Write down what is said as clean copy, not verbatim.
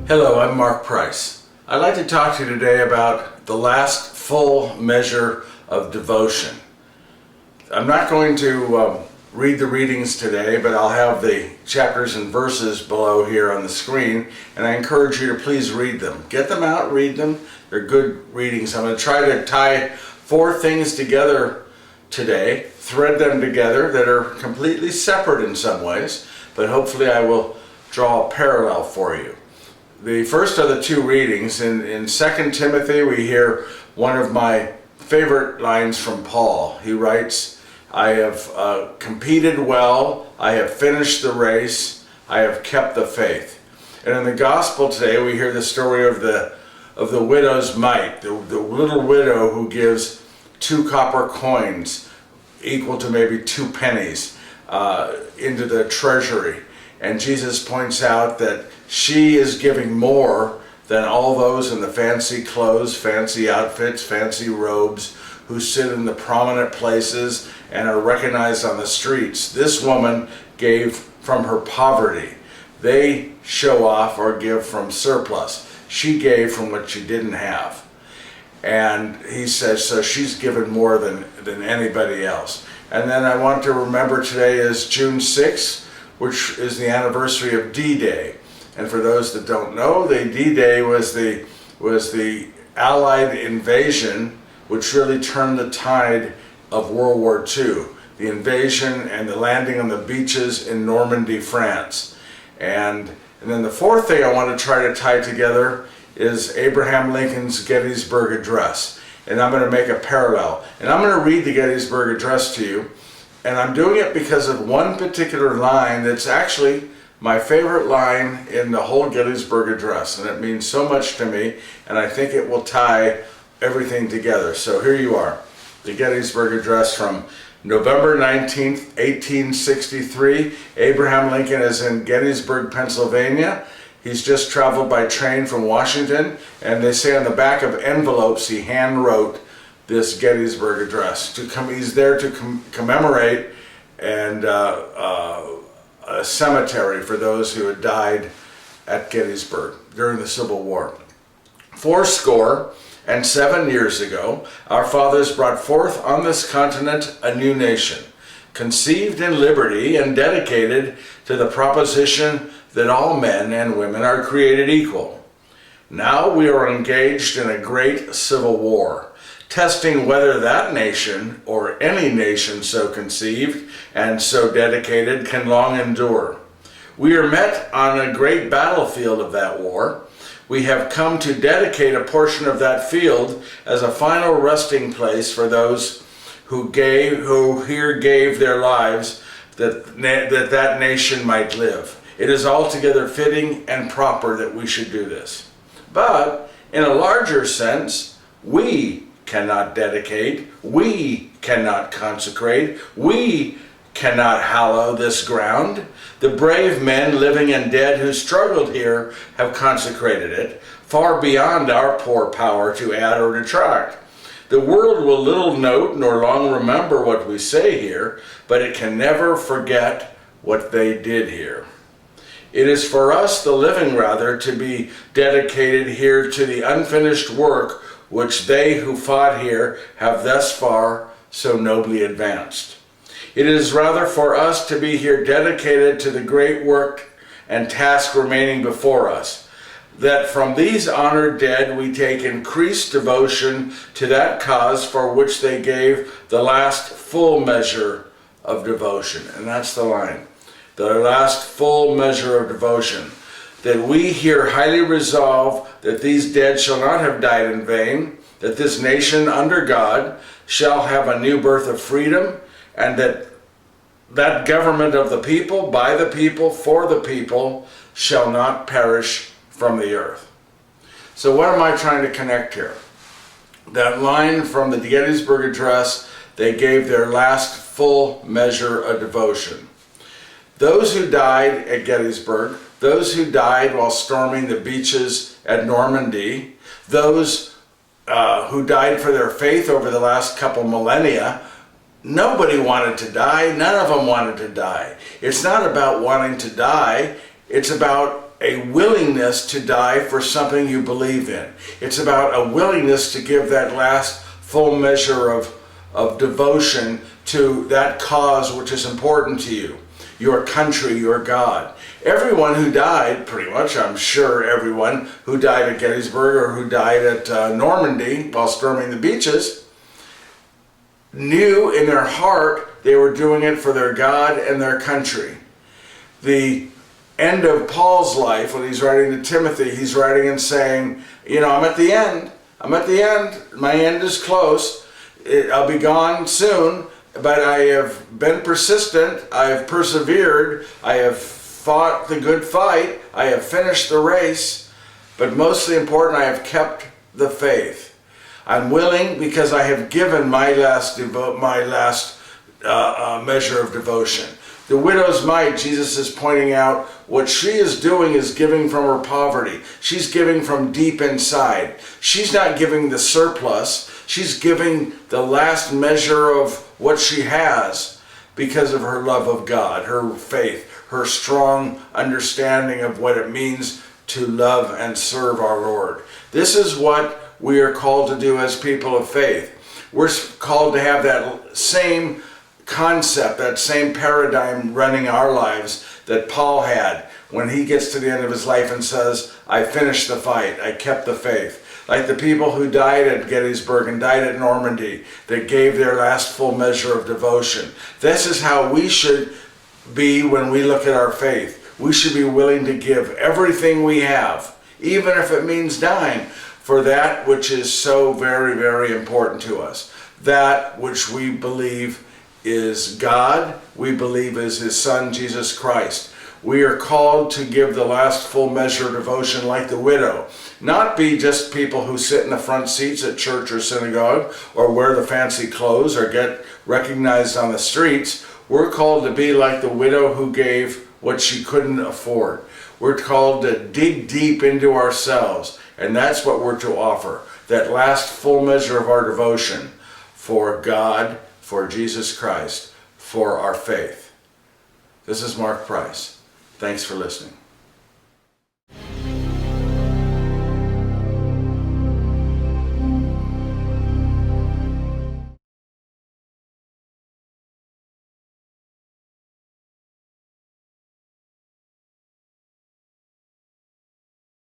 Hello, I'm Mark Price. I'd like to talk to you today about the last full measure of devotion. I'm not going to read the readings today, but I'll have the chapters and verses below here on the screen, and I encourage you to please read them. Get them out, read them. They're good readings. I'm going to try to tie four things together today, thread them together that are completely separate in some ways, but hopefully I will draw a parallel for you. The first of the two readings, in 2 Timothy, we hear one of my favorite lines from Paul. He writes, I have competed well, I have finished the race, I have kept the faith. And in the gospel today, we hear the story of the widow's mite, the little widow who gives 2 copper coins, equal to maybe 2 pennies, into the treasury. And Jesus points out that she is giving more than all those in the fancy clothes, fancy outfits, fancy robes, who sit in the prominent places and are recognized on the streets. This woman gave from her poverty. They show off or give from surplus. She gave from what she didn't have. And he says, so she's given more than anybody else. And then I want to remember today is June 6th, which is the anniversary of D-Day. And for those that don't know, the D-Day was the Allied invasion, which really turned the tide of World War II. The invasion and the landing on the beaches in Normandy, France. And then the fourth thing I want to try to tie together is Abraham Lincoln's Gettysburg Address. And I'm going to make a parallel. And I'm going to read the Gettysburg Address to you. And I'm doing it because of one particular line that's actually my favorite line in the whole Gettysburg Address. And it means so much to me, and I think it will tie everything together. So here you are, the Gettysburg Address from November 19th, 1863. Abraham Lincoln is in Gettysburg, Pennsylvania. He's just traveled by train from Washington, and they say on the back of envelopes he hand wrote this Gettysburg Address. He's there to commemorate and a cemetery for those who had died at Gettysburg during the Civil War. 87 years ago, our fathers brought forth on this continent a new nation, conceived in liberty and dedicated to the proposition that all men and women are created equal. Now we are engaged in a great civil war, testing whether that nation, or any nation so conceived and so dedicated, can long endure. We are met on a great battlefield of that war. We have come to dedicate a portion of that field as a final resting place for those who here gave their lives that nation might live. It is altogether fitting and proper that we should do this. But in a larger sense, we cannot dedicate, we cannot consecrate, we cannot hallow this ground. The brave men, living and dead, who struggled here have consecrated it, far beyond our poor power to add or detract. The world will little note nor long remember what we say here, but it can never forget what they did here. It is for us, the living rather, to be dedicated here to the unfinished work which they who fought here have thus far so nobly advanced. It is rather for us to be here dedicated to the great work and task remaining before us, that from these honored dead we take increased devotion to that cause for which they gave the last full measure of devotion. And that's the line, the last full measure of devotion. That we here highly resolve that these dead shall not have died in vain, that this nation under God shall have a new birth of freedom, and that government of the people, by the people, for the people, shall not perish from the earth. So what am I trying to connect here? That line from the Gettysburg Address, they gave their last full measure of devotion. Those who died at Gettysburg, those who died while storming the beaches at Normandy, those who died for their faith over the last couple millennia, nobody wanted to die. None of them wanted to die. It's not about wanting to die. It's about a willingness to die for something you believe in. It's about a willingness to give that last full measure of devotion to that cause which is important to you, your country, your God. Everyone who died, pretty much, I'm sure everyone who died at Gettysburg or who died at Normandy while storming the beaches, knew in their heart they were doing it for their God and their country. The end of Paul's life, when he's writing to Timothy, he's writing and saying, you know, I'm at the end. I'm at the end. My end is close. I'll be gone soon, but I have been persistent. I have persevered. I have fought the good fight. I have finished the race. But mostly important, I have kept the faith. I'm willing because I have given my last measure of devotion. The widow's mite, Jesus is pointing out, what she is doing is giving from her poverty. She's giving from deep inside. She's not giving the surplus. She's giving the last measure of what she has because of her love of God, her faith, her strong understanding of what it means to love and serve our Lord. This is what we are called to do as people of faith. We're called to have that same concept, that same paradigm running our lives that Paul had when he gets to the end of his life and says, I finished the fight, I kept the faith. Like the people who died at Gettysburg and died at Normandy, that gave their last full measure of devotion. This is how we should be when we look at our faith. We should be willing to give everything we have, even if it means dying, for that which is so very, very important to us. That which we believe is God, we believe is His Son, Jesus Christ. We are called to give the last full measure of devotion like the widow. Not be just people who sit in the front seats at church or synagogue or wear the fancy clothes or get recognized on the streets. We're called to be like the widow who gave what she couldn't afford. We're called to dig deep into ourselves, and that's what we're to offer. That last full measure of our devotion for God, for Jesus Christ, for our faith. This is Mark Price. Thanks for listening.